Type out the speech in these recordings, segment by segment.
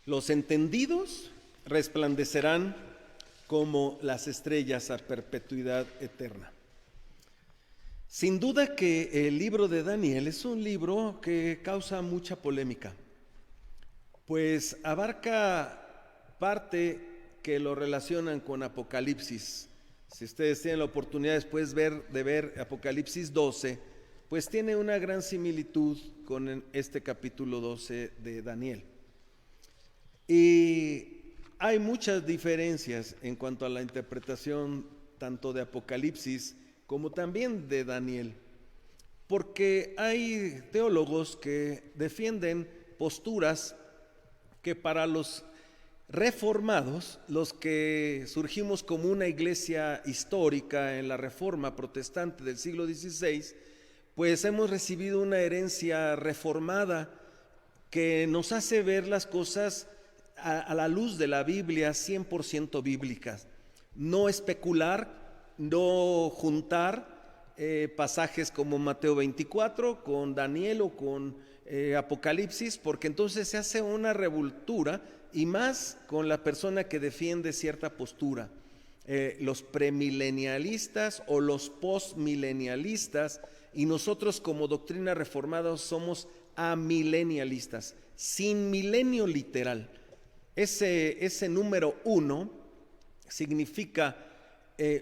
Los entendidos resplandecerán como las estrellas a perpetuidad eterna. Sin duda que el libro de Daniel es un libro que causa mucha polémica, pues abarca parte que lo relacionan con Apocalipsis. Si ustedes tienen la oportunidad después de ver Apocalipsis 12, pues tiene una gran similitud con este capítulo 12 de Daniel. Y hay muchas diferencias en cuanto a la interpretación tanto de Apocalipsis como también de Daniel, porque hay teólogos que defienden posturas que para los reformados, los que surgimos como una iglesia histórica en la Reforma protestante del siglo XVI, pues hemos recibido una herencia reformada que nos hace ver las cosas a la luz de la Biblia, 100% bíblicas. No especular, no juntar pasajes como Mateo 24 con Daniel o con Apocalipsis, porque entonces se hace una revoltura, y más con la persona que defiende cierta postura. Los premilenialistas o los postmilenialistas, y nosotros como doctrina reformada somos amilenialistas, sin milenio literal. Ese número 1 significa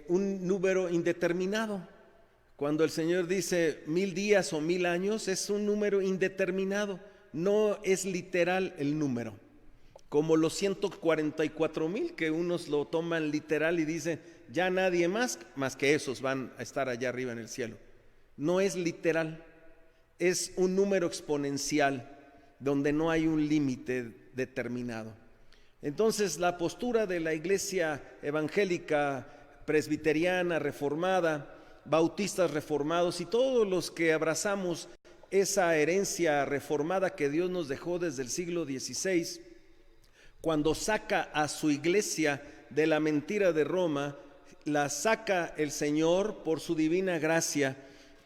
un número indeterminado. Cuando el Señor dice 1000 días o 1000 años, es un número indeterminado, no es literal el número. Como los 144,000 que unos lo toman literal y dicen, ya nadie más que esos van a estar allá arriba en el cielo. No es literal, es un número exponencial donde no hay un límite determinado. Entonces la postura de la iglesia evangélica, presbiteriana, reformada, bautistas reformados y todos los que abrazamos esa herencia reformada que Dios nos dejó desde el siglo XVI, cuando saca a su iglesia de la mentira de Roma, la saca el Señor por su divina gracia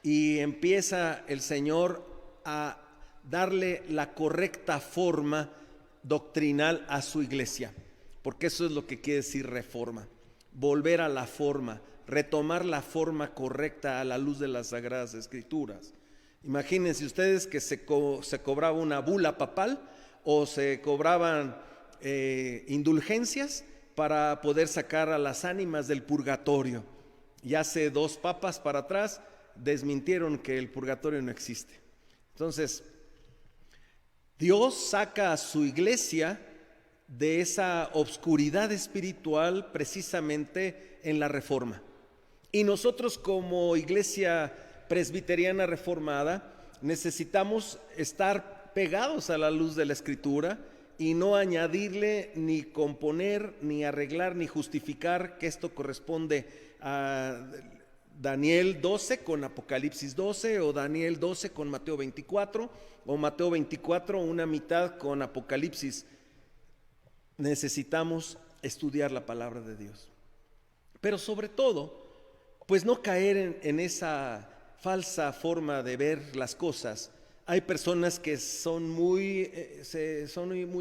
y empieza el Señor a darle la correcta forma doctrinal a su iglesia, porque eso es lo que quiere decir reforma, volver a la forma, retomar la forma correcta a la luz de las Sagradas Escrituras. Imagínense ustedes que se cobraba una bula papal o se cobraban indulgencias para poder sacar a las ánimas del purgatorio. Y hace 2 papas para atrás desmintieron que el purgatorio no existe. Entonces, Dios saca a su iglesia de esa obscuridad espiritual precisamente en la reforma. Y nosotros como iglesia presbiteriana reformada necesitamos estar pegados a la luz de la Escritura y no añadirle, ni componer, ni arreglar, ni justificar que esto corresponde a Daniel 12 con Apocalipsis 12, o Daniel 12 con Mateo 24, o Mateo 24 una mitad con Apocalipsis. Necesitamos estudiar la palabra de Dios. Pero sobre todo, pues no caer en esa falsa forma de ver las cosas. Hay personas que son muy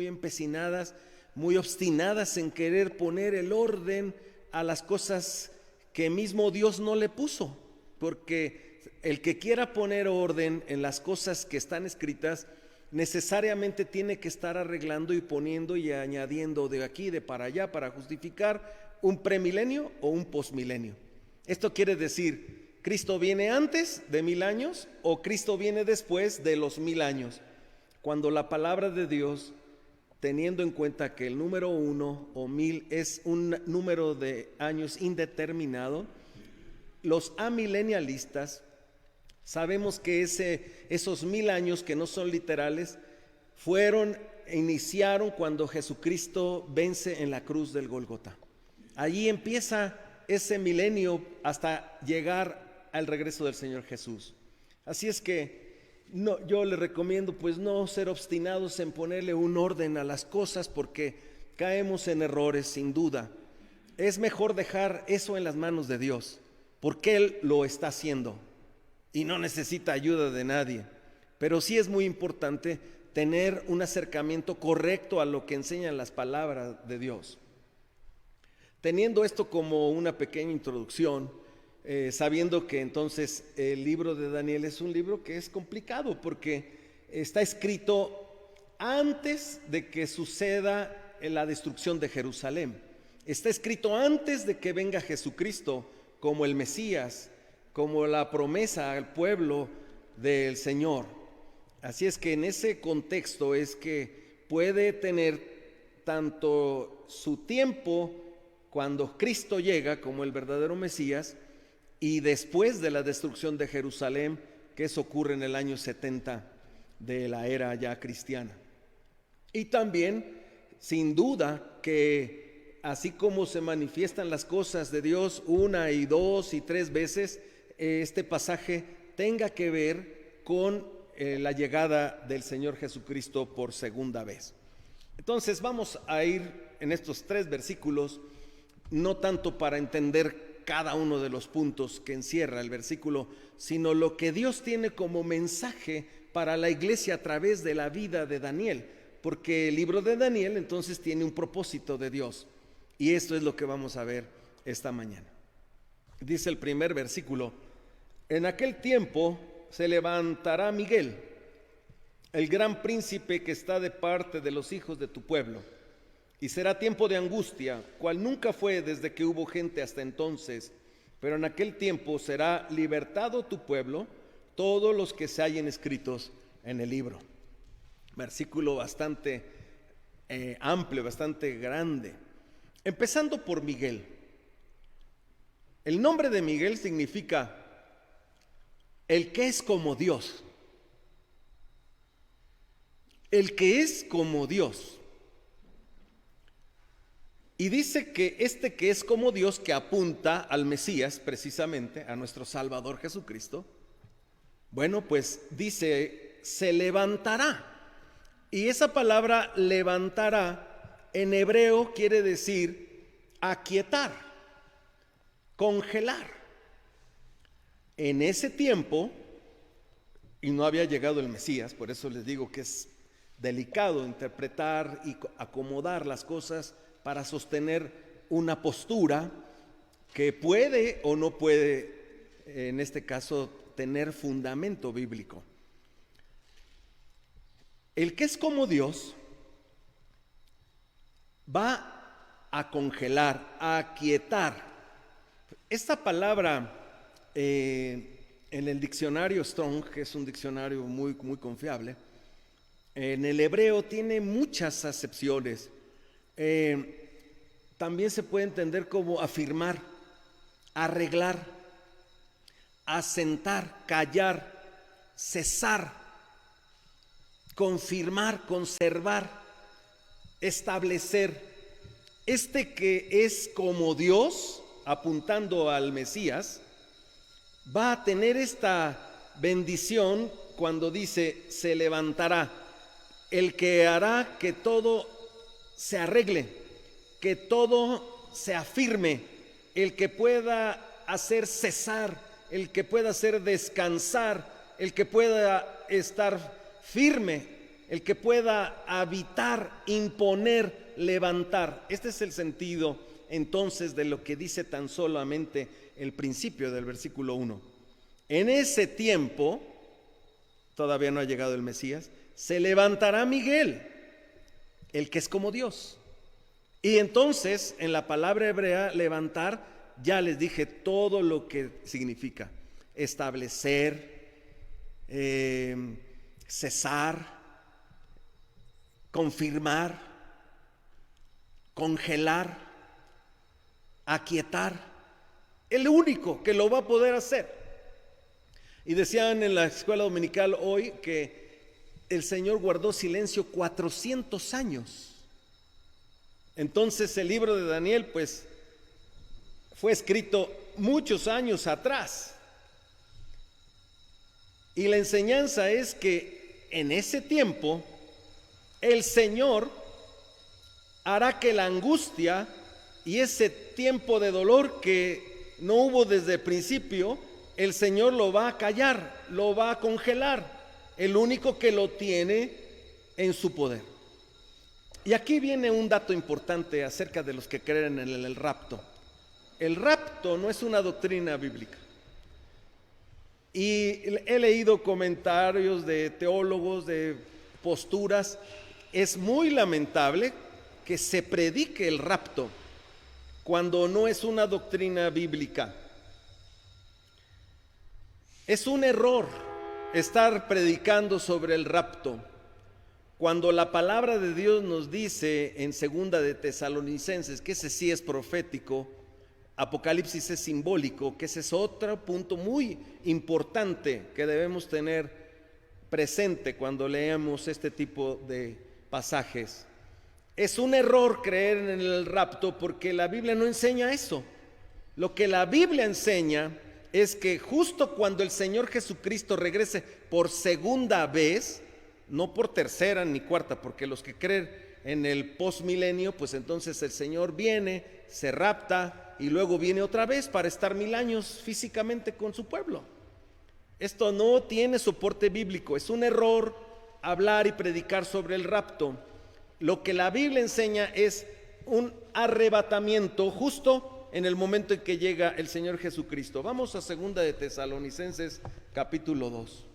empecinadas, muy obstinadas en querer poner el orden a las cosas que mismo Dios no le puso, porque el que quiera poner orden en las cosas que están escritas necesariamente tiene que estar arreglando y poniendo y añadiendo de aquí, de para allá, para justificar un premilenio o un posmilenio. Esto quiere decir, ¿Cristo viene antes de 1000 años o Cristo viene después de los 1000 años? Cuando la palabra de Dios, teniendo en cuenta que el número 1 o 1000 es un número de años indeterminado, los amilenialistas sabemos que esos 1000 años que no son literales iniciaron cuando Jesucristo vence en la cruz del Gólgota. Allí empieza ese milenio hasta llegar al regreso del Señor Jesús. Así es que yo les recomiendo pues no ser obstinados en ponerle un orden a las cosas, porque caemos en errores sin duda. Es mejor dejar eso en las manos de Dios, porque Él lo está haciendo y no necesita ayuda de nadie. Pero sí es muy importante tener un acercamiento correcto a lo que enseñan las palabras de Dios. Teniendo esto como una pequeña introducción, sabiendo que entonces el libro de Daniel es un libro que es complicado porque está escrito antes de que suceda la destrucción de Jerusalén. Está escrito antes de que venga Jesucristo como el Mesías, como la promesa al pueblo del Señor. Así es que en ese contexto es que puede tener tanto su tiempo cuando Cristo llega como el verdadero Mesías y después de la destrucción de Jerusalén, que eso ocurre en el año 70 de la era ya cristiana. Y también, sin duda, que así como se manifiestan las cosas de Dios una y dos y tres veces, este pasaje tenga que ver con la llegada del Señor Jesucristo por segunda vez. Entonces vamos a ir en estos 3 versículos, no tanto para entender cada uno de los puntos que encierra el versículo, sino lo que Dios tiene como mensaje para la iglesia a través de la vida de Daniel, porque el libro de Daniel entonces tiene un propósito de Dios, y esto es lo que vamos a ver esta mañana. Dice el primer versículo: en aquel tiempo se levantará Miguel, el gran príncipe que está de parte de los hijos de tu pueblo, y será tiempo de angustia, cual nunca fue desde que hubo gente hasta entonces, pero en aquel tiempo será libertado tu pueblo, todos los que se hallen escritos en el libro. Versículo bastante amplio, bastante grande. Empezando por Miguel. El nombre de Miguel significa el que es como Dios. El que es como Dios. Y dice que este que es como Dios, que apunta al Mesías precisamente, a nuestro Salvador Jesucristo, bueno, pues dice, se levantará. Y esa palabra levantará en hebreo quiere decir aquietar, congelar. En ese tiempo, y no había llegado el Mesías, por eso les digo que es delicado interpretar y acomodar las cosas para sostener una postura que puede o no puede, en este caso, tener fundamento bíblico. El que es como Dios va a congelar, a aquietar. Esta palabra en el diccionario Strong, que es un diccionario muy confiable, en el hebreo tiene muchas acepciones. También se puede entender como afirmar, arreglar, asentar, callar, cesar, confirmar, conservar, establecer. Este que es como Dios, apuntando al Mesías, va a tener esta bendición cuando dice se levantará, el que hará que todo se arregle, que todo se afirme, el que pueda hacer cesar, el que pueda hacer descansar, el que pueda estar firme, el que pueda habitar, imponer, levantar. Este es el sentido entonces de lo que dice tan solamente el principio del versículo 1. En ese tiempo, todavía no ha llegado el Mesías, se levantará Miguel, el que es como Dios. Y entonces, en la palabra hebrea, levantar, ya les dije todo lo que significa. Establecer, cesar, confirmar, congelar, aquietar. El único que lo va a poder hacer. Y decían en la escuela dominical hoy que el Señor guardó silencio 400 años. Entonces el libro de Daniel pues fue escrito muchos años atrás. Y la enseñanza es que en ese tiempo el Señor hará que la angustia y ese tiempo de dolor que no hubo desde el principio, el Señor lo va a callar, lo va a congelar. El único que lo tiene en su poder. Y aquí viene un dato importante acerca de los que creen en el rapto. El rapto no es una doctrina bíblica. Y he leído comentarios de teólogos, de posturas. Es muy lamentable que se predique el rapto cuando no es una doctrina bíblica. Es un error estar predicando sobre el rapto cuando la palabra de Dios nos dice en segunda de Tesalonicenses que ese sí es profético, Apocalipsis es simbólico, que ese es otro punto muy importante que debemos tener presente cuando leemos este tipo de pasajes. Es un error creer en el rapto porque la Biblia no enseña eso. Lo que la Biblia enseña es que justo cuando el Señor Jesucristo regrese por segunda vez, no por tercera ni cuarta, porque los que creen en el postmilenio, pues entonces el Señor viene, se rapta y luego viene otra vez para estar 1000 años físicamente con su pueblo. Esto no tiene soporte bíblico, es un error hablar y predicar sobre el rapto. Lo que la Biblia enseña es un arrebatamiento justo en el momento en que llega el Señor Jesucristo. Vamos a segunda de Tesalonicenses capítulo 2.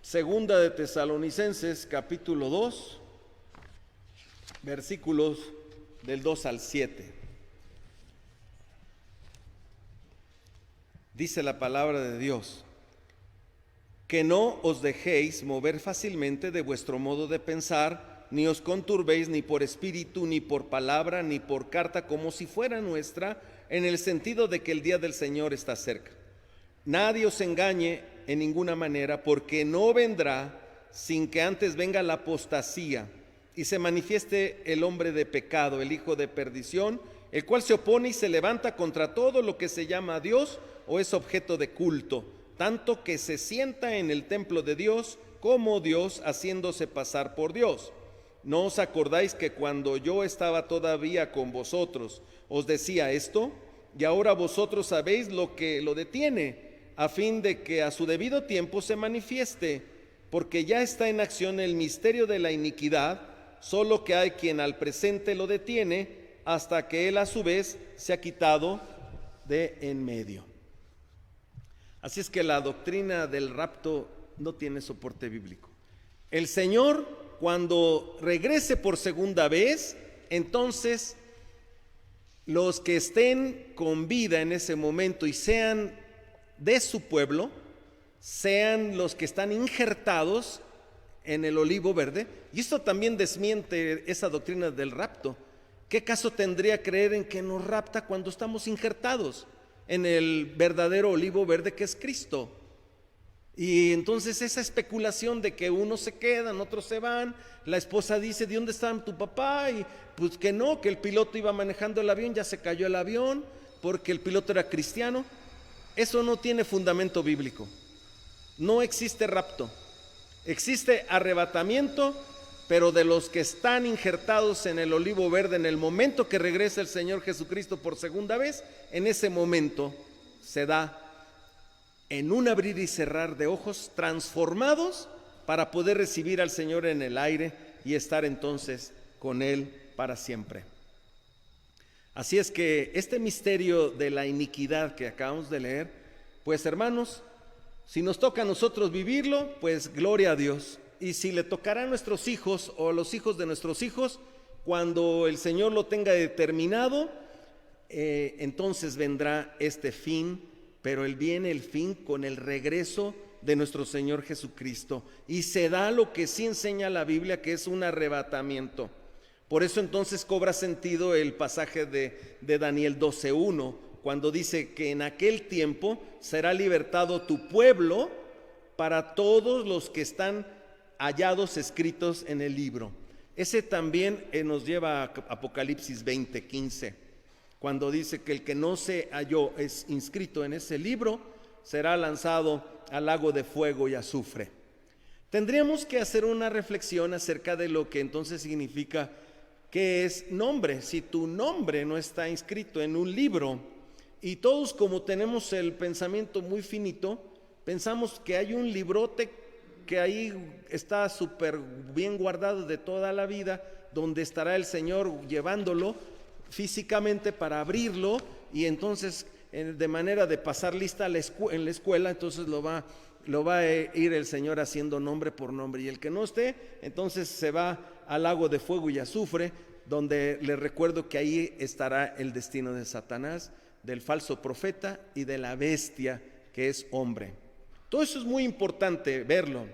Segunda de Tesalonicenses capítulo 2, versículos del 2 al 7. Dice la palabra de Dios: que no os dejéis mover fácilmente de vuestro modo de pensar, ni os conturbéis ni por espíritu, ni por palabra, ni por carta, como si fuera nuestra, en el sentido de que el día del Señor está cerca. Nadie os engañe en ninguna manera, porque no vendrá sin que antes venga la apostasía y se manifieste el hombre de pecado, el hijo de perdición, el cual se opone y se levanta contra todo lo que se llama Dios o es objeto de culto, tanto que se sienta en el templo de Dios como Dios, haciéndose pasar por Dios. ¿No os acordáis que cuando yo estaba todavía con vosotros os decía esto? Y ahora vosotros sabéis lo que lo detiene, a fin de que a su debido tiempo se manifieste, porque ya está en acción el misterio de la iniquidad, solo que hay quien al presente lo detiene, hasta que él a su vez se ha quitado de en medio. Así es que la doctrina del rapto no tiene soporte bíblico. El Señor, cuando regrese por segunda vez, entonces los que estén con vida en ese momento y sean de su pueblo, sean los que están injertados en el olivo verde. Y esto también desmiente esa doctrina del rapto. ¿Qué caso tendría creer en que nos rapta cuando estamos injertados en el verdadero olivo verde que es Cristo? Y entonces esa especulación de que unos se quedan, otros se van, la esposa dice: ¿de dónde está tu papá? Y pues que no, que el piloto iba manejando el avión, ya se cayó el avión porque el piloto era cristiano. Eso no tiene fundamento bíblico. No existe rapto. Existe arrebatamiento, pero de los que están injertados en el olivo verde en el momento que regresa el Señor Jesucristo por segunda vez, en ese momento se da en un abrir y cerrar de ojos, transformados para poder recibir al Señor en el aire y estar entonces con Él para siempre. Así es que este misterio de la iniquidad que acabamos de leer, pues hermanos, si nos toca a nosotros vivirlo, pues gloria a Dios. Y si le tocará a nuestros hijos o a los hijos de nuestros hijos, cuando el Señor lo tenga determinado, entonces vendrá este fin, pero Él viene el fin con el regreso de nuestro Señor Jesucristo. Y se da lo que sí enseña la Biblia, que es un arrebatamiento. Por eso entonces cobra sentido el pasaje de Daniel 12:1, cuando dice que en aquel tiempo será libertado tu pueblo para todos los que están hallados escritos en el libro. Ese también nos lleva a Apocalipsis 20:15, cuando dice que el que no se halló es inscrito en ese libro será lanzado al lago de fuego y azufre. Tendríamos que hacer una reflexión acerca de lo que entonces significa que es nombre. Si tu nombre no está inscrito en un libro, y todos, como tenemos el pensamiento muy finito, pensamos que hay un librote que ahí está súper bien guardado de toda la vida, donde estará el Señor llevándolo físicamente para abrirlo, y entonces de manera de pasar lista en la escuela, entonces lo va a ir el Señor haciendo nombre por nombre, y el que no esté, entonces se va al lago de fuego y azufre, donde les recuerdo que ahí estará el destino de Satanás, del falso profeta y de la bestia que es hombre. Todo eso es muy importante verlo.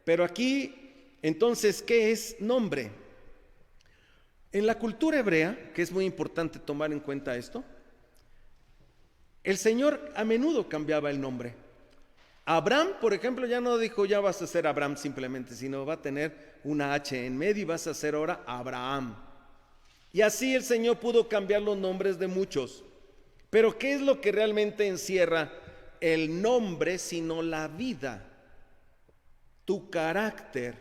Pero aquí, entonces, ¿qué es nombre? En la cultura hebrea, que es muy importante tomar en cuenta esto, el Señor a menudo cambiaba el nombre. Abraham, por ejemplo, ya no dijo ya vas a ser Abraham simplemente, sino va a tener una H en medio y vas a ser ahora Abraham. Y así el Señor pudo cambiar los nombres de muchos. Pero ¿qué es lo que realmente encierra el nombre sino la vida, tu carácter,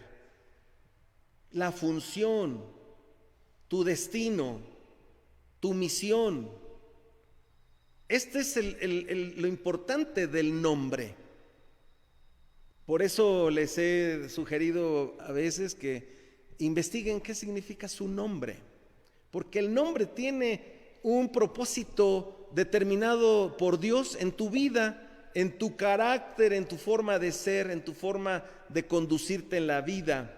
la función, tu destino, tu misión? Este es lo importante del nombre. Por eso les he sugerido a veces que investiguen qué significa su nombre, porque el nombre tiene un propósito determinado por Dios en tu vida, en tu carácter, en tu forma de ser, en tu forma de conducirte en la vida,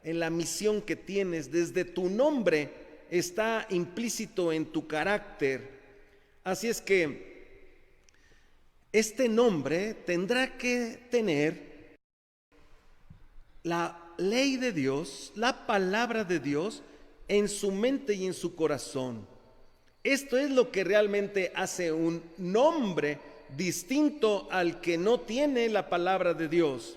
en la misión que tienes. Desde tu nombre está implícito en tu carácter. Así es que este nombre tendrá que tener la ley de Dios, la palabra de Dios en su mente y en su corazón. Esto es lo que realmente hace un nombre distinto al que no tiene la palabra de Dios.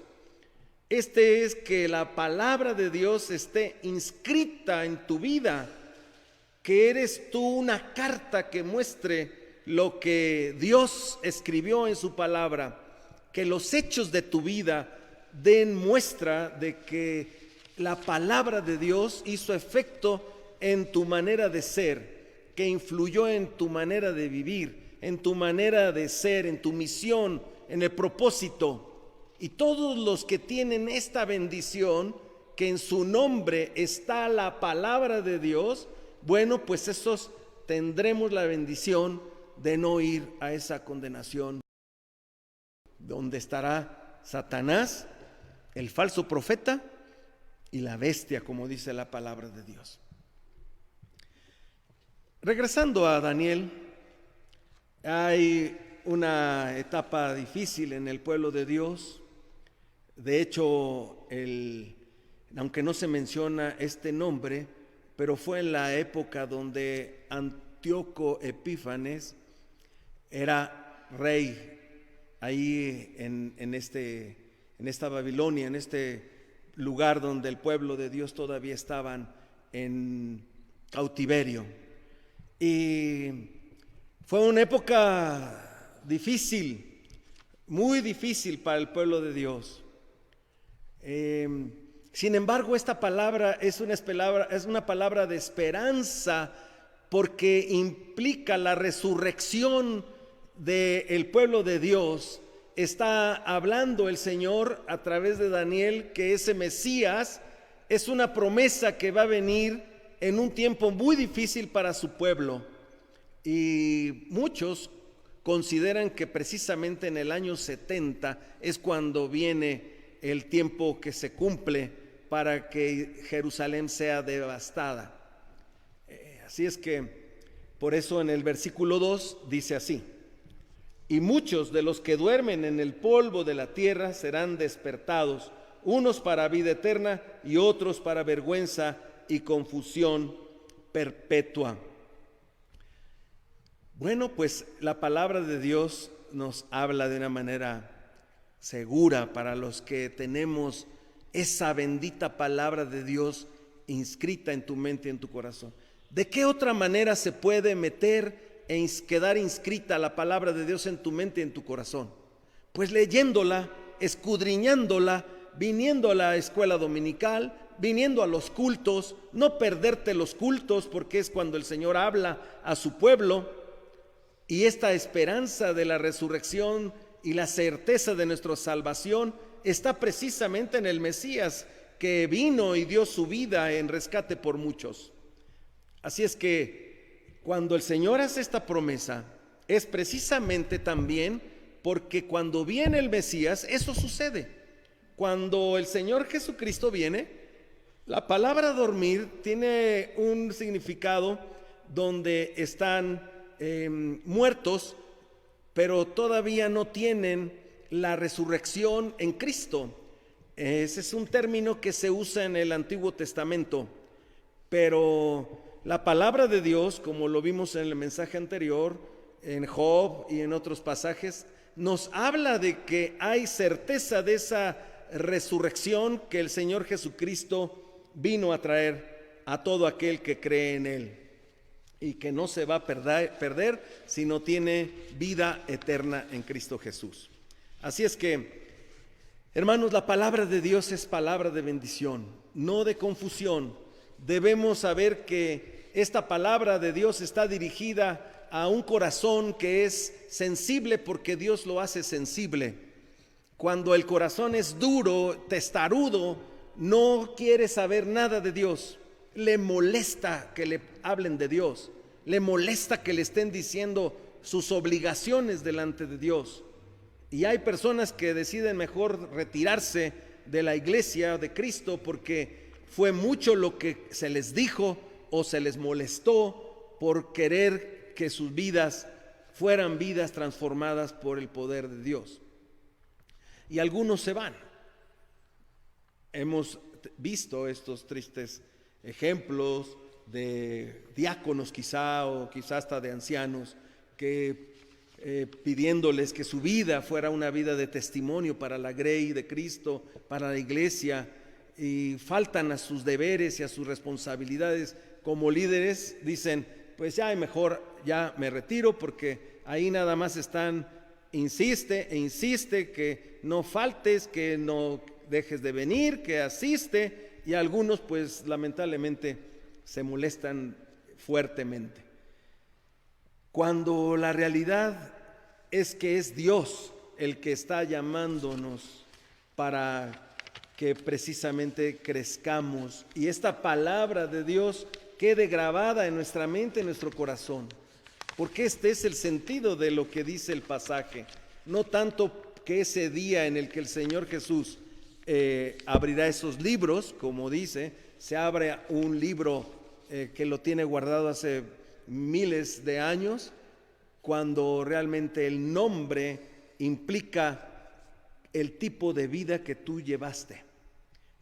Este es que la palabra de Dios esté inscrita en tu vida, que eres tú una carta que muestre lo que Dios escribió en su palabra, que los hechos de tu vida den muestra de que la palabra de Dios hizo efecto en tu manera de ser, que influyó en tu manera de vivir, en tu manera de ser, en tu misión, en el propósito. Y todos los que tienen esta bendición, que en su nombre está la palabra de Dios, bueno, pues esos tendremos la bendición de no ir a esa condenación, donde estará Satanás, el falso profeta y la bestia, como dice la palabra de Dios. Regresando a Daniel, hay una etapa difícil en el pueblo de Dios. De hecho, aunque no se menciona este nombre, pero fue en la época donde Antíoco Epífanes era rey ahí en esta Babilonia, en este lugar donde el pueblo de Dios todavía estaban en cautiverio. Y fue una época difícil, muy difícil para el pueblo de Dios. Sin embargo, esta palabra es una palabra de esperanza, porque implica la resurrección del pueblo de Dios. Está hablando el Señor a través de Daniel que ese Mesías es una promesa que va a venir en un tiempo muy difícil para su pueblo. Y muchos consideran que precisamente en el año 70 es cuando viene el tiempo que se cumple para que Jerusalén sea devastada. Así es que por eso en el versículo 2 dice así: y muchos de los que duermen en el polvo de la tierra serán despertados, unos para vida eterna y otros para vergüenza y confusión perpetua. Bueno, pues la palabra de Dios nos habla de una manera segura para los que tenemos esa bendita palabra de Dios inscrita en tu mente y en tu corazón. ¿De qué otra manera se puede meter e quedar inscrita la palabra de Dios en tu mente y en tu corazón? Pues leyéndola, escudriñándola, viniendo a la escuela dominical, viniendo a los cultos, no perderte los cultos, porque es cuando el Señor habla a su pueblo. Y esta esperanza de la resurrección y la certeza de nuestra salvación está precisamente en el Mesías, que vino y dio su vida en rescate por muchos. Así es que cuando el Señor hace esta promesa, es precisamente también porque cuando viene el Mesías, eso sucede. Cuando el Señor Jesucristo viene, la palabra dormir tiene un significado donde están muertos, pero todavía no tienen la resurrección en Cristo. Ese es un término que se usa en el Antiguo Testamento, pero la palabra de Dios, como lo vimos en el mensaje anterior, en Job y en otros pasajes, nos habla de que hay certeza de esa resurrección que el Señor Jesucristo vino a traer a todo aquel que cree en Él, y que no se va a perder, sino tiene vida eterna en Cristo Jesús. Así es que, hermanos, la palabra de Dios es palabra de bendición, no de confusión. Debemos saber que esta palabra de Dios está dirigida a un corazón que es sensible, porque Dios lo hace sensible. Cuando el corazón es duro, testarudo, no quiere saber nada de Dios. Le molesta que le hablen de Dios, le molesta que le estén diciendo sus obligaciones delante de Dios. Y hay personas que deciden mejor retirarse de la iglesia de Cristo porque fue mucho lo que se les dijo o se les molestó por querer que sus vidas fueran vidas transformadas por el poder de Dios. Y algunos se van. Hemos visto estos tristes ejemplos de diáconos quizá, o quizá hasta de ancianos, que pidiéndoles que su vida fuera una vida de testimonio para la grey de Cristo, para la iglesia, y faltan a sus deberes y a sus responsabilidades como líderes. Dicen, pues ya mejor ya me retiro, porque ahí nada más están, insiste e insiste que no faltes, que no dejes de venir, que asiste, y algunos pues lamentablemente se molestan fuertemente. Cuando la realidad es que es Dios el que está llamándonos para que precisamente crezcamos y esta palabra de Dios quede grabada en nuestra mente, en nuestro corazón. Porque este es el sentido de lo que dice el pasaje. No tanto que ese día en el que el Señor Jesús abrirá esos libros, como dice, se abre un libro que lo tiene guardado hace miles de años, cuando realmente el nombre implica el tipo de vida que tú llevaste.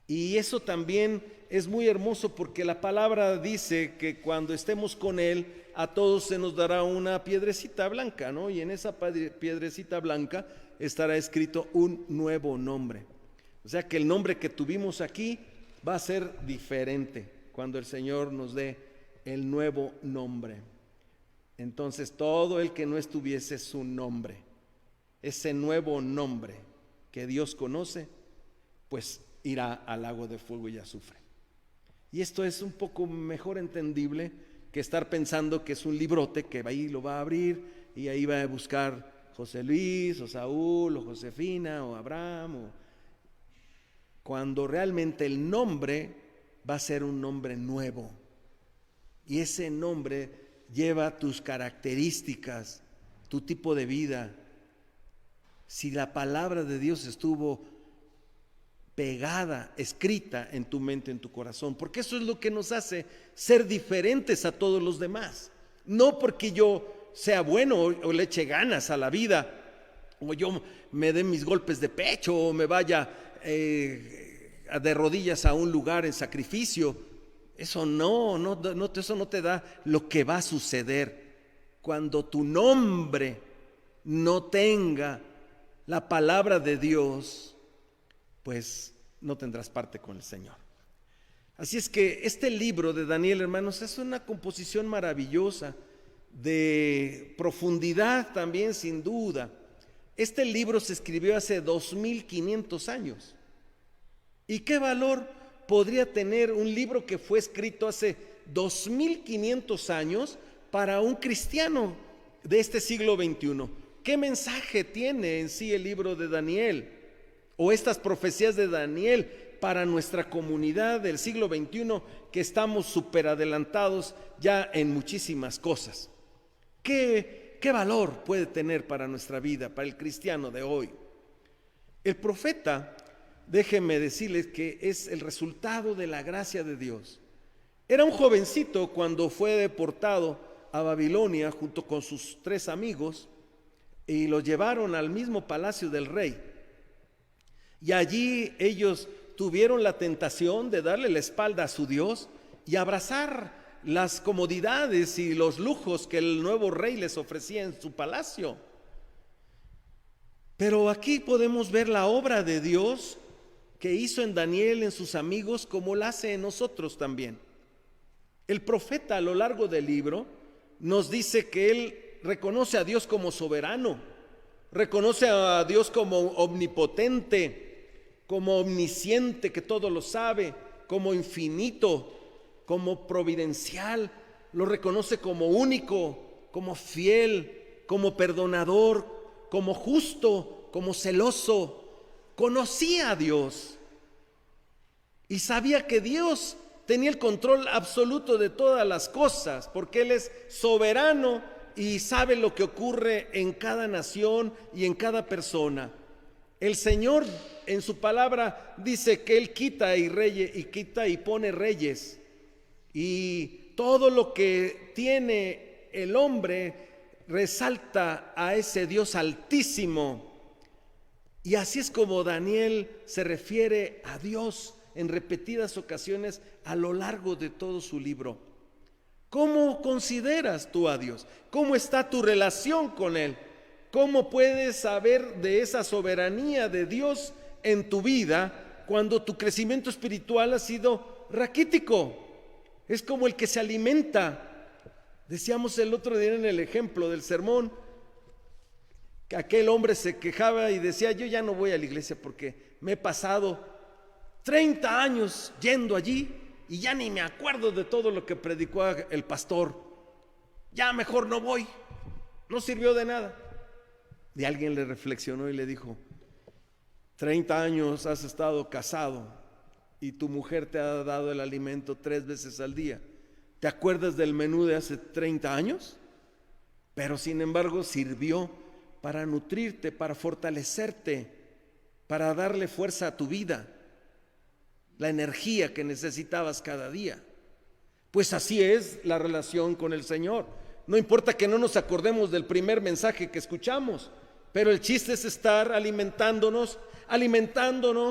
Y eso también es muy hermoso, porque la palabra dice que cuando estemos con Él, a todos se nos dará una piedrecita blanca, ¿no? Y en esa piedrecita blanca estará escrito un nuevo nombre. O sea que el nombre que tuvimos aquí va a ser diferente cuando el Señor nos dé el nuevo nombre. Entonces todo el que no estuviese su nombre, ese nuevo nombre que Dios conoce, pues irá al lago de fuego y azufre. Y esto es un poco mejor entendible que estar pensando que es un librote que ahí lo va a abrir y ahí va a buscar José Luis o Saúl o Josefina o Abraham, cuando realmente el nombre va a ser un nombre nuevo. Y ese nombre lleva tus características, tu tipo de vida. Si la palabra de Dios estuvo pegada, escrita en tu mente, en tu corazón, porque eso es lo que nos hace ser diferentes a todos los demás. No porque yo sea bueno o le eche ganas a la vida, o yo me dé mis golpes de pecho, o me vaya de rodillas a un lugar en sacrificio. Eso eso no te da lo que va a suceder cuando tu nombre no tenga la palabra de Dios. Pues no tendrás parte con el Señor. Así es que este libro de Daniel, hermanos, es una composición maravillosa, de profundidad también, sin duda. Este libro se escribió hace 2500 años. ¿Y qué valor podría tener un libro que fue escrito hace 2500 años para un cristiano de este siglo XXI? ¿Qué mensaje tiene en sí el libro de Daniel? o estas profecías de Daniel para nuestra comunidad del siglo XXI, que estamos súper adelantados ya en muchísimas cosas? ¿Qué valor puede tener para nuestra vida, para el cristiano de hoy? El profeta, déjenme decirles que es el resultado de la gracia de Dios. Era un jovencito cuando fue deportado a Babilonia junto con sus 3 amigos y lo llevaron al mismo palacio del rey. Y allí ellos tuvieron la tentación de darle la espalda a su Dios y abrazar las comodidades y los lujos que el nuevo rey les ofrecía en su palacio. Pero aquí podemos ver la obra de Dios que hizo en Daniel, en sus amigos, como la hace en nosotros también. El profeta a lo largo del libro nos dice que él reconoce a Dios como soberano, reconoce a Dios como omnipotente, como omnisciente, que todo lo sabe, como infinito, como providencial, lo reconoce como único, como fiel, como perdonador, como justo, como celoso. Conocía a Dios y sabía que Dios tenía el control absoluto de todas las cosas, porque Él es soberano y sabe lo que ocurre en cada nación y en cada persona. El Señor en su palabra dice que Él quita y pone reyes, y todo lo que tiene el hombre resalta a ese Dios altísimo. Y así es como Daniel se refiere a Dios en repetidas ocasiones a lo largo de todo su libro. ¿Cómo consideras tú a Dios? ¿Cómo está tu relación con Él? ¿Cómo puedes saber de esa soberanía de Dios en tu vida cuando tu crecimiento espiritual ha sido raquítico? Es como el que se alimenta. Decíamos el otro día en el ejemplo del sermón, que aquel hombre se quejaba y decía: yo ya no voy a la iglesia porque me he pasado 30 años yendo allí y ya ni me acuerdo de todo lo que predicó el pastor. Ya mejor no voy, no sirvió de nada. Y alguien le reflexionó y le dijo: 30 años has estado casado y tu mujer te ha dado el alimento 3 veces al día. ¿Te acuerdas del menú de hace 30 años? Pero sin embargo sirvió para nutrirte, para fortalecerte, para darle fuerza a tu vida, la energía que necesitabas cada día. Pues así es la relación con el Señor. No importa que no nos acordemos del primer mensaje que escuchamos, pero el chiste es estar alimentándonos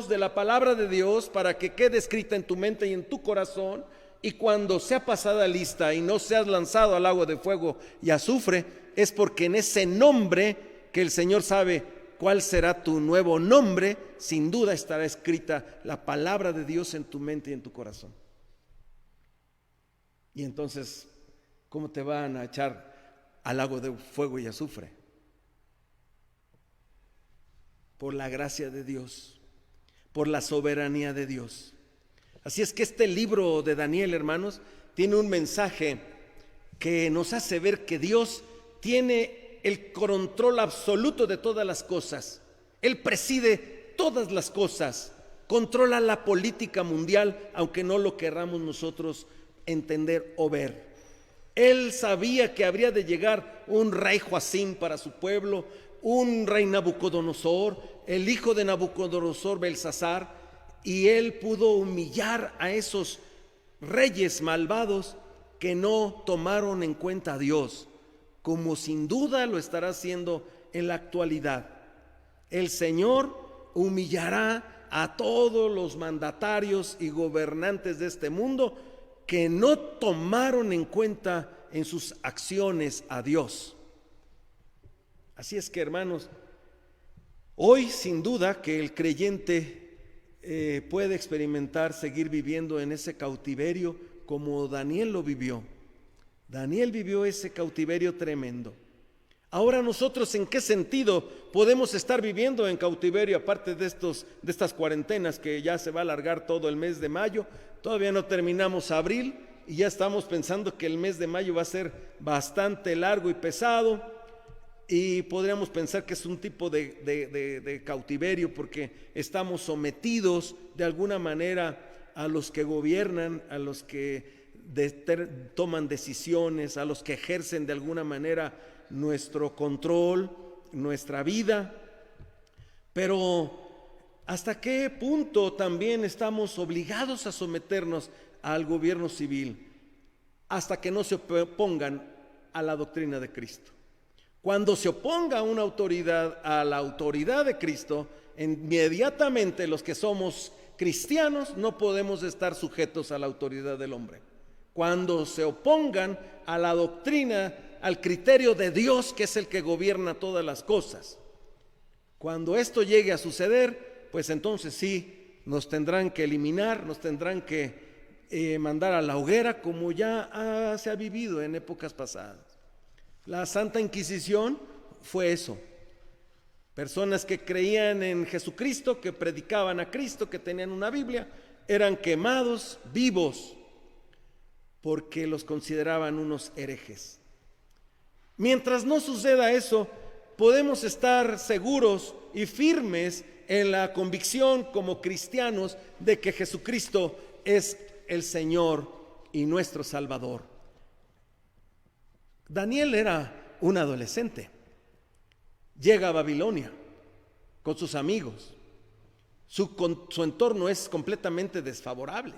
de la palabra de Dios para que quede escrita en tu mente y en tu corazón, y cuando sea pasada lista y no seas lanzado al agua de fuego y azufre, es porque en ese nombre que el Señor sabe cuál será tu nuevo nombre, sin duda estará escrita la palabra de Dios en tu mente y en tu corazón. Y entonces, ¿cómo te van a echar al lago de fuego y azufre? Por la gracia de Dios, por la soberanía de Dios. Así es que este libro de Daniel, hermanos, tiene un mensaje que nos hace ver que Dios tiene el control absoluto de todas las cosas. Él preside todas las cosas, controla la política mundial, aunque no lo querramos nosotros entender o ver. Él sabía que habría de llegar un rey Joacim para su pueblo, un rey Nabucodonosor, el hijo de Nabucodonosor, Belsasar, y él pudo humillar a esos reyes malvados que no tomaron en cuenta a Dios, como sin duda lo estará haciendo en la actualidad. El Señor humillará a todos los mandatarios y gobernantes de este mundo que no tomaron en cuenta en sus acciones a Dios. Así es que, hermanos, hoy sin duda que el creyente puede experimentar, seguir viviendo en ese cautiverio como Daniel lo vivió. Daniel vivió ese cautiverio tremendo. Ahora nosotros, ¿en qué sentido podemos estar viviendo en cautiverio aparte de estas cuarentenas que ya se va a alargar todo el mes de mayo? Todavía no terminamos abril y ya estamos pensando que el mes de mayo va a ser bastante largo y pesado. y podríamos pensar que es un tipo de cautiverio porque estamos sometidos de alguna manera a los que gobiernan, a los que toman decisiones, a los que ejercen de alguna manera nuestro control, nuestra vida. Pero ¿hasta qué punto también estamos obligados a someternos al gobierno civil? Hasta que no se opongan a la doctrina de Cristo. Cuando se oponga una autoridad a la autoridad de Cristo, inmediatamente los que somos cristianos no podemos estar sujetos a la autoridad del hombre. Cuando se opongan a la doctrina, al criterio de Dios, que es el que gobierna todas las cosas. Cuando esto llegue a suceder, pues entonces sí, nos tendrán que eliminar, nos tendrán que mandar a la hoguera, como ya se ha vivido en épocas pasadas. La Santa Inquisición fue eso. Personas que creían en Jesucristo, que predicaban a Cristo, que tenían una Biblia, eran quemados vivos porque los consideraban unos herejes. Mientras no suceda eso, podemos estar seguros y firmes en la convicción como cristianos de que Jesucristo es el Señor y nuestro Salvador. Daniel era un adolescente. Llega a Babilonia con sus amigos. Su entorno es completamente desfavorable.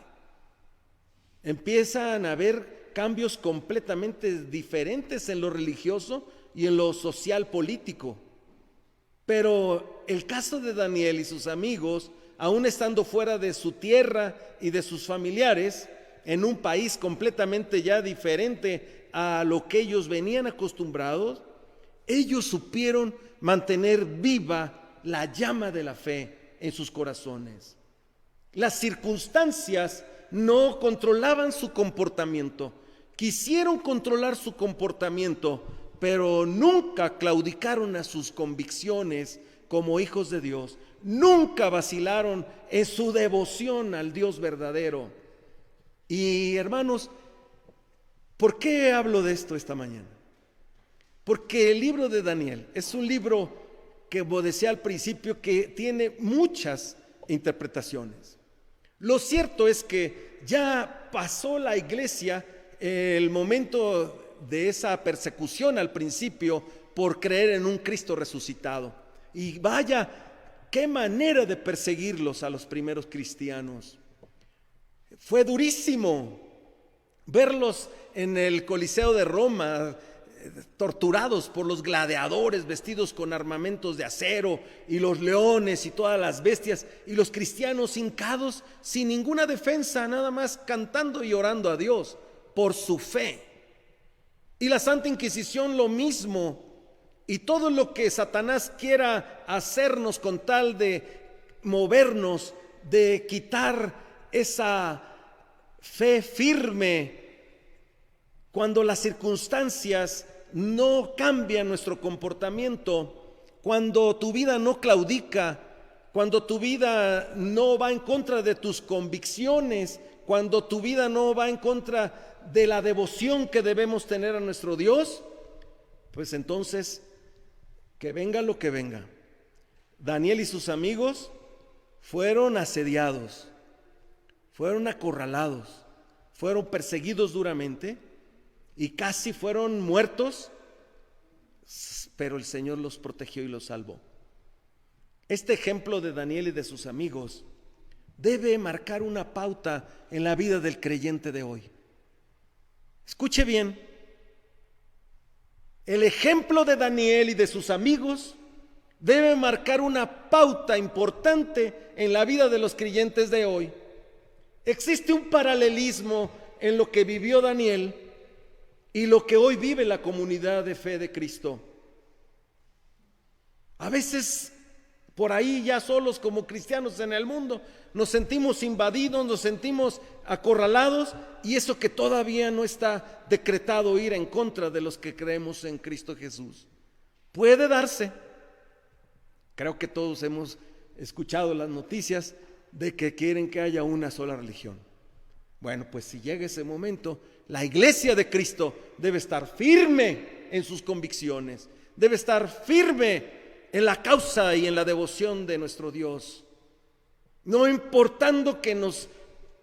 Empiezan a haber cambios completamente diferentes en lo religioso y en lo social político. Pero el caso de Daniel y sus amigos, aún estando fuera de su tierra y de sus familiares, en un país completamente ya diferente a lo que ellos venían acostumbrados, ellos supieron mantener viva la llama de la fe en sus corazones. Las circunstancias no controlaban su comportamiento. Quisieron controlar su comportamiento, pero nunca claudicaron a sus convicciones como hijos de Dios. Nunca vacilaron en su devoción al Dios verdadero. Y hermanos, ¿por qué hablo de esto esta mañana? Porque el libro de Daniel es un libro que, como decía al principio, que tiene muchas interpretaciones. Lo cierto es que ya pasó la iglesia el momento de esa persecución al principio por creer en un Cristo resucitado. Y vaya, qué manera de perseguirlos a los primeros cristianos. Fue durísimo verlos en el Coliseo de Roma, torturados por los gladiadores vestidos con armamentos de acero, y los leones y todas las bestias, y los cristianos hincados sin ninguna defensa, nada más cantando y orando a Dios por su fe. Y la Santa Inquisición lo mismo, y todo lo que Satanás quiera hacernos con tal de movernos, de quitar esa fe firme, cuando las circunstancias no cambian nuestro comportamiento, cuando tu vida no claudica, cuando tu vida no va en contra de tus convicciones, cuando tu vida no va en contra de la devoción que debemos tener a nuestro Dios, pues entonces, que venga lo que venga. Daniel y sus amigos fueron asediados, fueron acorralados, fueron perseguidos duramente y casi fueron muertos, pero el Señor los protegió y los salvó. Este ejemplo de Daniel y de sus amigos debe marcar una pauta en la vida del creyente de hoy. Escuche bien, el ejemplo de Daniel y de sus amigos debe marcar una pauta importante en la vida de los creyentes de hoy. Existe un paralelismo en lo que vivió Daniel y lo que hoy vive la comunidad de fe de Cristo. A veces por ahí ya solos como cristianos en el mundo nos sentimos invadidos, nos sentimos acorralados, y eso que todavía no está decretado ir en contra de los que creemos en Cristo Jesús. Puede darse. Creo que todos hemos escuchado las noticias de que quieren que haya una sola religión. Bueno, pues si llega ese momento, la iglesia de Cristo debe estar firme en sus convicciones, debe estar firme en la causa y en la devoción de nuestro Dios, no importando que nos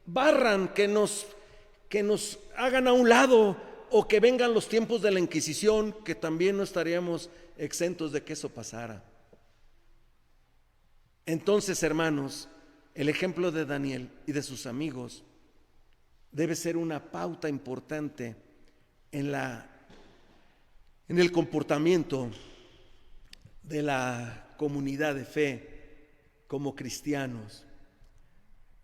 barran, que nos hagan a un lado, o que vengan los tiempos de la Inquisición, que también no estaríamos exentos de que eso pasara. Entonces, hermanos, el ejemplo de Daniel y de sus amigos debe ser una pauta importante en el comportamiento de la comunidad de fe como cristianos.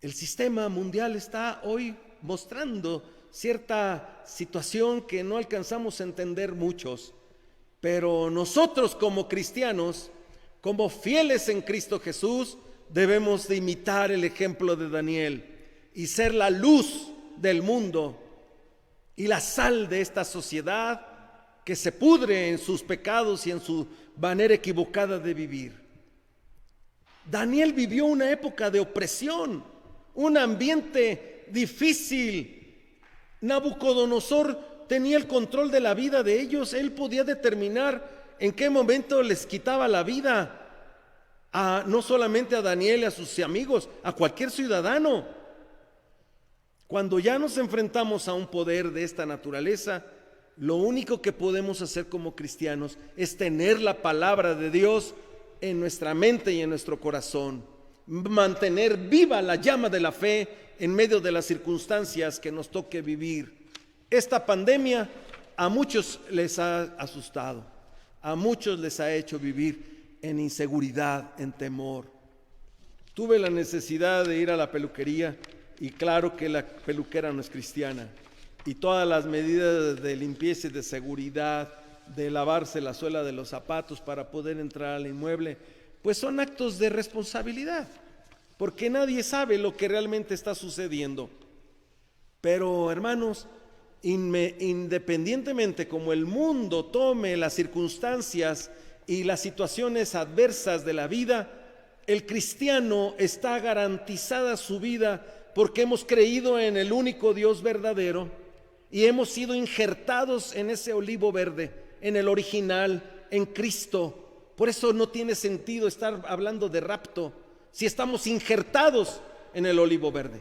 El sistema mundial está hoy mostrando cierta situación que no alcanzamos a entender muchos, pero nosotros como cristianos, como fieles en Cristo Jesús, debemos de imitar el ejemplo de Daniel y ser la luz del mundo y la sal de esta sociedad que se pudre en sus pecados y en su manera equivocada de vivir. Daniel vivió una época de opresión, un ambiente difícil. Nabucodonosor tenía el control de la vida de ellos. Él podía determinar en qué momento les quitaba la vida, no solamente a Daniel y a sus amigos, a cualquier ciudadano. Cuando ya nos enfrentamos a un poder de esta naturaleza, lo único que podemos hacer como cristianos es tener la palabra de Dios en nuestra mente y en nuestro corazón, mantener viva la llama de la fe en medio de las circunstancias que nos toque vivir. Esta pandemia a muchos les ha asustado, a muchos les ha hecho vivir en inseguridad, en temor. Tuve la necesidad de ir a la peluquería y claro que la peluquera no es cristiana, y todas las medidas de limpieza y de seguridad, de lavarse la suela de los zapatos para poder entrar al inmueble, pues son actos de responsabilidad, porque nadie sabe lo que realmente está sucediendo. Pero hermanos, independientemente como el mundo tome las circunstancias y las situaciones adversas de la vida, el cristiano está garantizada su vida porque hemos creído en el único Dios verdadero y hemos sido injertados en ese olivo verde, en el original, en Cristo. Por eso no tiene sentido estar hablando de rapto si estamos injertados en el olivo verde.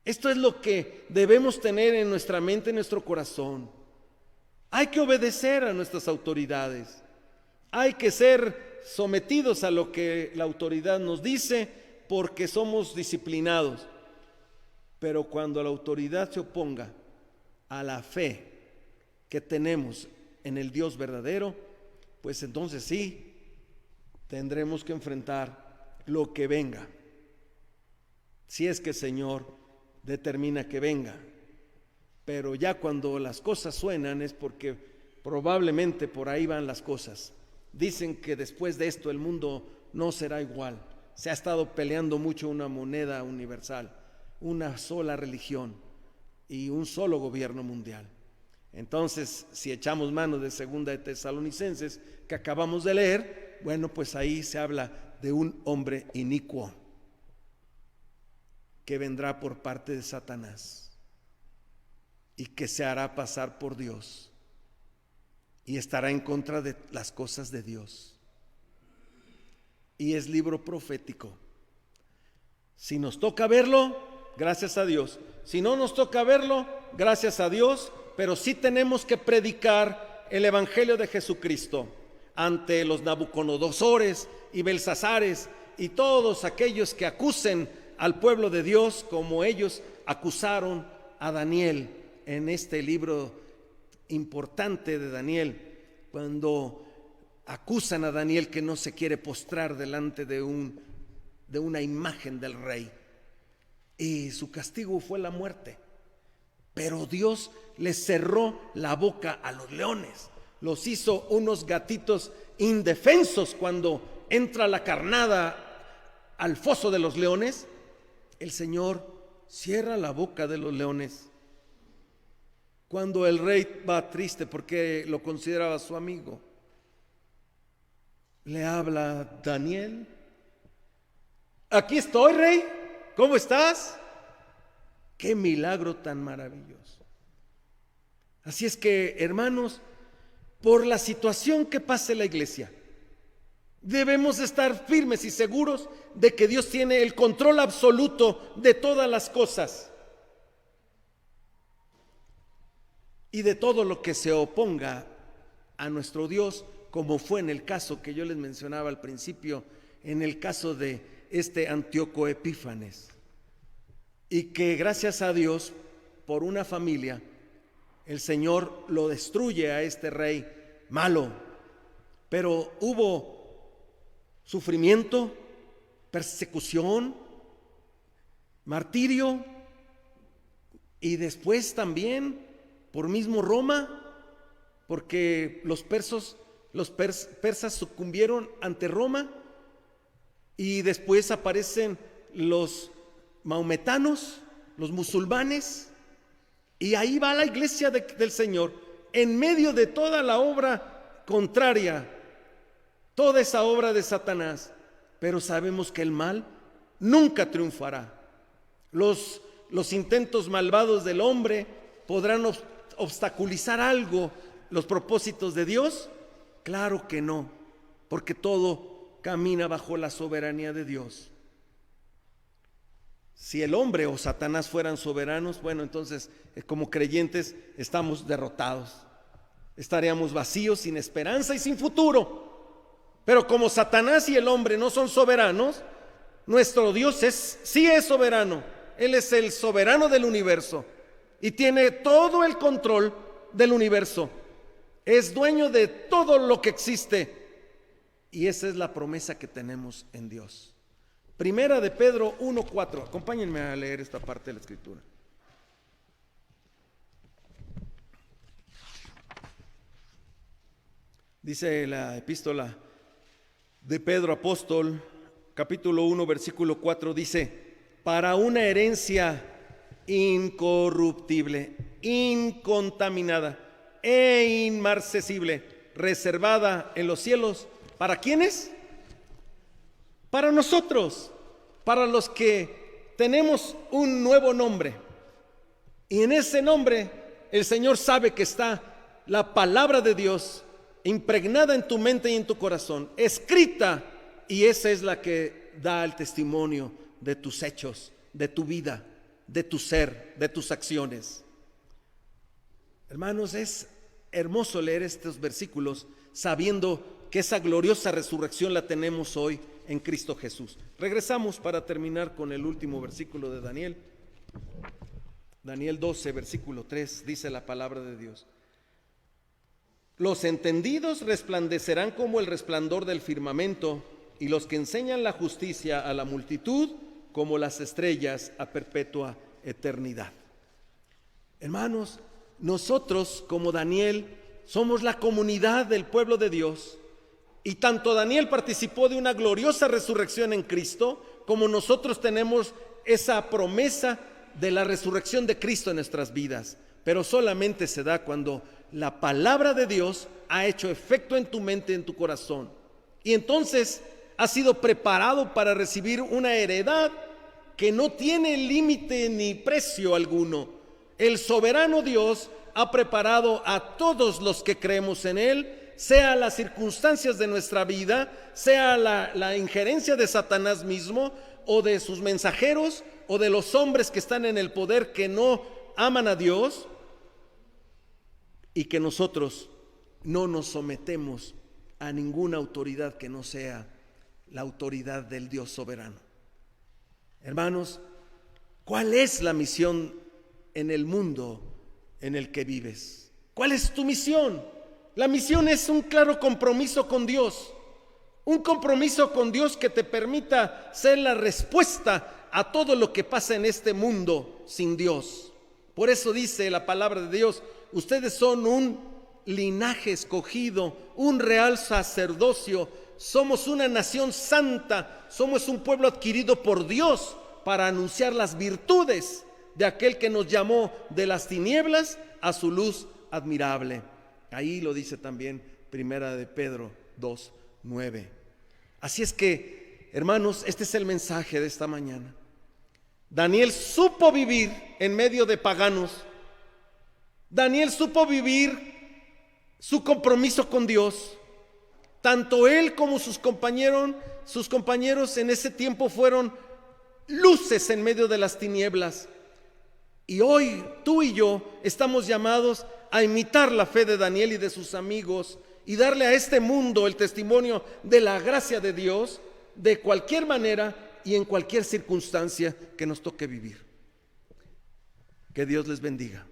Esto es lo que debemos tener en nuestra mente, en nuestro corazón. Hay que obedecer a nuestras autoridades. Hay que ser sometidos a lo que la autoridad nos dice porque somos disciplinados. Pero cuando la autoridad se oponga a la fe que tenemos en el Dios verdadero, pues entonces sí, tendremos que enfrentar lo que venga. Si es que el Señor determina que venga. Pero ya cuando las cosas suenan es porque probablemente por ahí van las cosas. Dicen que después de esto el mundo no será igual. Se ha estado peleando mucho una moneda universal, una sola religión y un solo gobierno mundial. Entonces, si echamos mano de Segunda de Tesalonicenses que acabamos de leer, bueno, pues ahí se habla de un hombre inicuo que vendrá por parte de Satanás y que se hará pasar por Dios y estará en contra de las cosas de Dios. Y es libro profético. Si nos toca verlo, gracias a Dios. Si no nos toca verlo, gracias a Dios, pero sí tenemos que predicar el evangelio de Jesucristo ante los Nabucodonosores y Belsasares y todos aquellos que acusen al pueblo de Dios como ellos acusaron a Daniel en este libro importante de Daniel, cuando acusan a Daniel que no se quiere postrar delante de una imagen del rey, y su castigo fue la muerte. Pero Dios les cerró la boca a los leones, los hizo unos gatitos indefensos. Cuando entra la carnada al foso de los leones, el Señor cierra la boca de los leones. Cuando el rey va triste porque lo consideraba su amigo, le habla Daniel: aquí estoy, rey, ¿cómo estás? Qué milagro tan maravilloso. Así es que, hermanos, por la situación que pase la iglesia. Debemos estar firmes y seguros de que Dios tiene el control absoluto de todas las cosas y de todo lo que se oponga a nuestro Dios, como fue en el caso que yo les mencionaba al principio, en el caso de este Antíoco Epífanes, y que gracias a Dios por una familia el Señor lo destruye a este rey malo. Pero hubo sufrimiento, persecución, martirio, y después también por mismo Roma, porque los persas sucumbieron ante Roma, y después aparecen los maometanos, los musulmanes, y ahí va la iglesia del Señor en medio de toda la obra contraria, toda esa obra de Satanás. Pero sabemos que el mal nunca triunfará. Los intentos malvados del hombre podrán obstaculizar algo los propósitos de Dios. Claro que no, porque todo camina bajo la soberanía de Dios. Si el hombre o Satanás fueran soberanos, bueno, entonces como creyentes estamos derrotados. Estaríamos vacíos, sin esperanza y sin futuro. Pero como Satanás y el hombre no son soberanos, nuestro Dios sí es soberano. Él es el soberano del universo y tiene todo el control del universo. Es dueño de todo lo que existe, y esa es la promesa que tenemos en Dios. Primera de Pedro 1:4. Acompáñenme a leer esta parte de la escritura. Dice la epístola de Pedro apóstol, capítulo 1, versículo 4, dice: para una herencia incorruptible, incontaminada e inmarcesible, reservada en los cielos. ¿Para quiénes? Para nosotros, para los que tenemos un nuevo nombre. Y en ese nombre el Señor sabe que está la palabra de Dios impregnada en tu mente y en tu corazón, escrita, y esa es la que da el testimonio de tus hechos, de tu vida, de tu ser, de tus acciones. Hermanos, es hermoso leer estos versículos sabiendo que esa gloriosa resurrección la tenemos hoy en Cristo Jesús. Regresamos para terminar con el último versículo de Daniel. Daniel 12, versículo 3, dice la palabra de Dios: los entendidos resplandecerán como el resplandor del firmamento, y los que enseñan la justicia a la multitud como las estrellas a perpetua eternidad. Hermanos, nosotros como Daniel somos la comunidad del pueblo de Dios, y tanto Daniel participó de una gloriosa resurrección en Cristo, como nosotros tenemos esa promesa de la resurrección de Cristo en nuestras vidas. Pero solamente se da cuando la palabra de Dios ha hecho efecto en tu mente, en tu corazón, y entonces has sido preparado para recibir una heredad que no tiene límite ni precio alguno. El soberano Dios ha preparado a todos los que creemos en Él, sea las circunstancias de nuestra vida, sea la injerencia de Satanás mismo, o de sus mensajeros, o de los hombres que están en el poder que no aman a Dios, y que nosotros no nos sometemos a ninguna autoridad que no sea la autoridad del Dios soberano. Hermanos, ¿cuál es la misión en el mundo en el que vives? ¿Cuál es tu misión? La misión es un claro compromiso con Dios, un compromiso con Dios que te permita ser la respuesta a todo lo que pasa en este mundo sin Dios. Por eso dice la palabra de Dios: ustedes son un linaje escogido, un real sacerdocio, somos una nación santa, somos un pueblo adquirido por Dios para anunciar las virtudes de aquel que nos llamó de las tinieblas a su luz admirable. Ahí lo dice también Primera de Pedro 2:9. Así es que, hermanos, este es el mensaje de esta mañana. Daniel supo vivir en medio de paganos. Daniel supo vivir su compromiso con Dios. Tanto él como sus compañeros en ese tiempo fueron luces en medio de las tinieblas. Y hoy tú y yo estamos llamados a imitar la fe de Daniel y de sus amigos y darle a este mundo el testimonio de la gracia de Dios de cualquier manera y en cualquier circunstancia que nos toque vivir. Que Dios les bendiga.